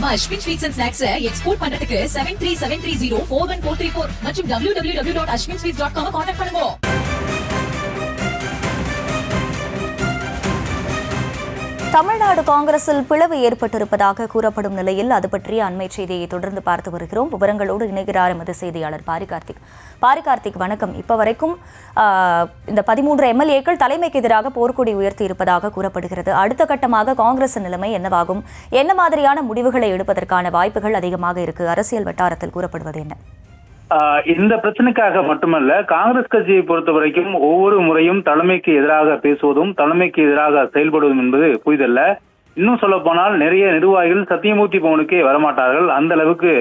நம்ம Ashwin sweets and snacks export பண்றதுக்கு 7373041434 மற்றும் www.ashwinsweets.com கான்டாக்ட் பண்ணுங்க. தமிழ்நாடு காங்கிரஸில் பிளவு ஏற்பட்டிருப்பதாக கூறப்படும் நிலையில் அது பற்றிய அண்மை செய்தியை தொடர்ந்து பார்த்து வருகிறோம். விவரங்களோடு இணைகிறார் எமது செய்தியாளர் பாரிகார்த்திக். வணக்கம். இப்ப வரைக்கும் இந்த 13 எம்எல்ஏக்கள் தலைமைக்கு எதிராக போர்க்கொடி உயர்த்தி இருப்பதாக கூறப்படுகிறது. அடுத்த கட்டமாக காங்கிரஸ் நிலைமை என்னவாகும்? என்ன மாதிரியான முடிவுகளை எடுப்பதற்கான வாய்ப்புகள் அதிகமாக இருக்கு? அரசியல் வட்டாரத்தில் கூறப்படுவது என்ன? இந்த பிரச்சனைக்காக மட்டுமல்ல, காங்கிரஸ் கட்சியை பொறுத்த வரைக்கும் ஒவ்வொரு முறையும் தலைமைக்கு எதிராக பேசுவதும் தலைமைக்கு எதிராக செயல்படுவதும் என்பது புரிதல்ல. இன்னும் சொல்ல போனால் நிறைய நிர்வாகிகள் சத்தியமூர்த்தி பவனுக்கே வரமாட்டார்கள். அந்த அளவுக்கு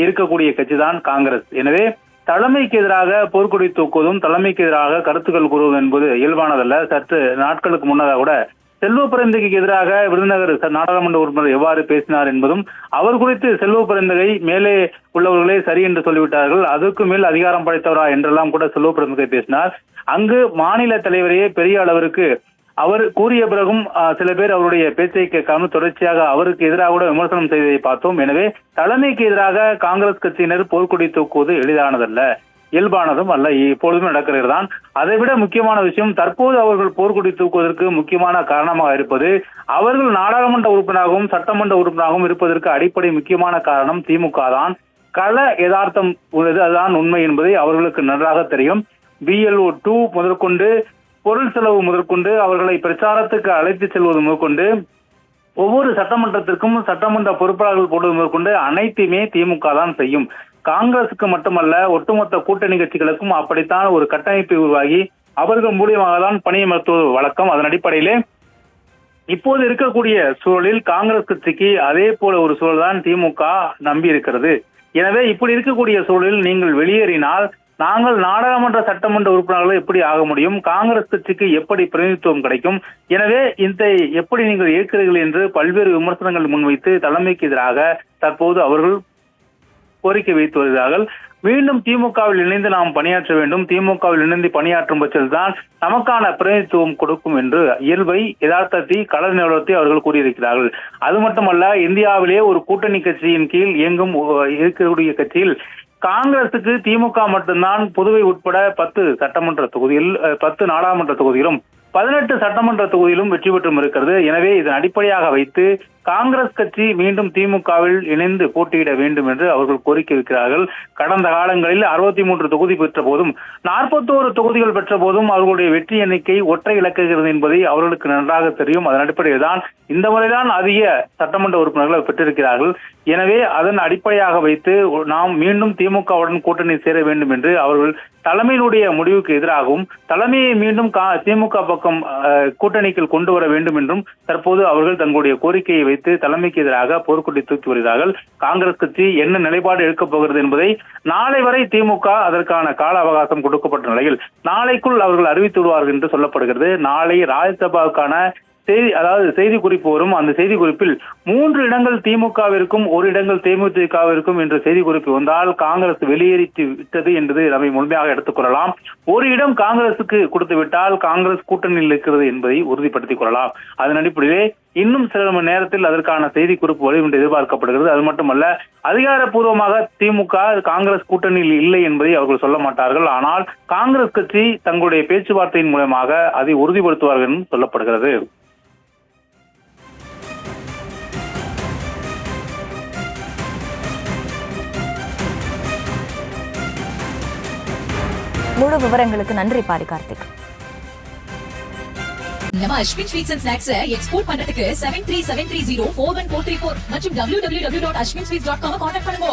இருக்கக்கூடிய கட்சி தான் காங்கிரஸ். எனவே தலைமைக்கு எதிராக போர்க்கொடி தூக்குவதும் தலைமைக்கு எதிராக கருத்துக்கள் கூறுவதும் என்பது இயல்பானதல்ல. சற்று நாட்களுக்கு முன்னதாக கூட செல்வ பெருந்தகைக்கு எதிராக விருதுநகர் நாடாளுமன்ற உறுப்பினர் எவ்வாறு பேசினார் என்பதும், அவர் குறித்து செல்வ பெருந்தகை மேலே உள்ளவர்களே சரி என்று சொல்லிவிட்டார்கள், அதற்கு மேல் அதிகாரம் படைத்தவரா என்றெல்லாம் கூட செல்வ பெருந்தகை பேசினார். அங்கு மாநில தலைவரையே பெரிய அளவிற்கு அவர் கூறிய பிறகும் சில பேர் அவருடைய பேச்சை கேட்காமல் தொடர்ச்சியாக அவருக்கு எதிராக கூட விமர்சனம் செய்ததை பார்த்தோம். எனவே தலைமைக்கு எதிராக காங்கிரஸ் கட்சியினர் போர்க்கொடி தூக்குவது எளிதானதல்ல, இயல்பானதும் அல்ல, இப்பொழுதும் நடக்கிறது தான். அதைவிட முக்கியமான விஷயம், தற்போது அவர்கள் போர்க்கொடி தூக்குவதற்கு முக்கியமான காரணமாக இருப்பது, அவர்கள் நாடாளுமன்ற உறுப்பினராகவும் சட்டமன்ற உறுப்பினராகவும் இருப்பதற்கு அடிப்படை முக்கியமான காரணம் திமுக தான். கள யதார்த்தம் அதுதான் உண்மை என்பதை அவர்களுக்கு நன்றாக தெரியும். BLO 2 முதற்கொண்டு, பொருள் செலவு முதற்கொண்டு, அவர்களை பிரச்சாரத்துக்கு அழைத்து செல்வது முதற்கொண்டு, ஒவ்வொரு சட்டமன்றத்திற்கும் சட்டமன்ற பொறுப்பாளர்கள் போடுவது முதற்கொண்டு அனைத்துமே திமுக தான் செய்யும். காங்கிரசுக்கு மட்டுமல்ல, ஒட்டுமொத்த கூட்டணி கட்சிகளுக்கும் அப்படித்தான் ஒரு கட்டமைப்பை உருவாகி அவர்கள் மூலியமாக தான் பணியமர்த்துவது வழக்கம். அதன் அடிப்படையிலே இப்போது இருக்கக்கூடிய சூழலில் காங்கிரஸ் கட்சிக்கு அதே போல ஒரு சூழல் தான் திமுக நம்பி இருக்கிறது. எனவே இப்படி இருக்கக்கூடிய சூழலில் நீங்கள் வெளியேறினால் நாங்கள் நாடாளுமன்ற சட்டமன்ற உறுப்பினர்கள் எப்படி ஆக முடியும்? காங்கிரஸ் கட்சிக்கு எப்படி பிரதிநிதித்துவம் கிடைக்கும்? எனவே இதை எப்படி நீங்கள் ஏற்கிறீர்கள் என்று பல்வேறு விமர்சனங்கள் முன்வைத்து தலைமைக்கு எதிராக தற்போது அவர்கள் கோரிக்கை வைத்து வருகிறார்கள். மீண்டும் திமுகவில் இணைந்து நாம் பணியாற்ற வேண்டும், திமுகவில் இணைந்து பணியாற்றும் பட்சத்தில் தான் நமக்கான பிரதிநிதித்துவம் கொடுக்கும் என்று இயல்பை யதார்த்தத்தை கள நிலவரத்தை அவர்கள் கூறியிருக்கிறார்கள். அது மட்டுமல்ல, இந்தியாவிலே ஒரு கூட்டணி கட்சியின் கீழ் இயங்கும் இருக்கக்கூடிய கட்சியில் காங்கிரசுக்கு திமுக மட்டும்தான் புதுவை உட்பட 10 சட்டமன்ற தொகுதியில் 10 நாடாளுமன்ற தொகுதியிலும் 18 சட்டமன்ற தொகுதியிலும் வெற்றி பெற்றும் இருக்கிறது. எனவே இதன் அடிப்படையாக வைத்து காங்கிரஸ் கட்சி மீண்டும் திமுகவில் இணைந்து போட்டியிட வேண்டும் என்று அவர்கள் கோரிக்கை வைக்கிறார்கள். கடந்த காலங்களில் 63 தொகுதி பெற்ற போதும் 41 தொகுதிகள் பெற்ற போதும் அவர்களுடைய வெற்றி எண்ணிக்கை ஒற்றை இலக்குகிறது என்பதை அவர்களுக்கு நன்றாக தெரியும். அதன் அடிப்படையில் தான் இந்த முறைதான் அதிக சட்டமன்ற உறுப்பினர்கள் பெற்றிருக்கிறார்கள். எனவே அதன் அடிப்படையாக வைத்து நாம் மீண்டும் திமுகவுடன் கூட்டணி சேர வேண்டும் என்று அவர்கள் தலைமையினுடைய முடிவுக்கு எதிராகவும் தலைமையை மீண்டும் திமுக பக்கம் கூட்டணிக்குள் கொண்டு வர வேண்டும் என்றும் தற்போது அவர்கள் தங்களுடைய கோரிக்கையை வைத்து தலைமைக்கு எதிராக போர்க்கொடி தூக்கி வருகிறார்கள். காங்கிரஸ் கட்சி என்ன நிலைப்பாடு எடுக்கப் போகிறது என்பதை நாளை வரை திமுக அதற்கான கால அவகாசம் கொடுக்கப்பட்ட நிலையில் நாளைக்குள் அவர்கள் அறிவித்து விடுவார்கள் என்று சொல்லப்படுகிறது. நாளை ராஜ்யசபாவுக்கான செய்தி குறிப்பு வரும். அந்த செய்தி குறிப்பில் 3 இடங்கள் திமுகவிற்கும் 1 இடங்கள் தேமுதிகவிற்கும் என்ற செய்தி குறிப்பு வந்தால் காங்கிரஸ் வெளியேறி விட்டது என்பது நம்மை முழுமையாக எடுத்துக்கொள்ளலாம். 1 இடம் காங்கிரசுக்கு கொடுத்து விட்டால் காங்கிரஸ் கூட்டணியில் இருக்கிறது என்பதை உறுதிப்படுத்திக் கொள்ளலாம். அதன் அடிப்படையிலே இன்னும் சில மணி நேரத்தில் அதற்கான செய்தி குறிப்பு வரும் என்று எதிர்பார்க்கப்படுகிறது. அது மட்டுமல்ல, அதிகாரப்பூர்வமாக திமுக காங்கிரஸ் கூட்டணியில் இல்லை என்பதை அவர்கள் சொல்ல மாட்டார்கள். ஆனால் காங்கிரஸ் கட்சி தங்களுடைய பேச்சுவார்த்தையின் மூலமாக அதை உறுதிப்படுத்துவார்கள் என்று சொல்லப்படுகிறது. முழு விவரங்களுக்கு நன்றி பாரிகார்த்திக். நம்ம Ashwin sweets and snacks export பண்றதுக்கு 7373041434 மற்றும் www.ashwinsweets.com கான்டாக்ட் பண்ணுங்க.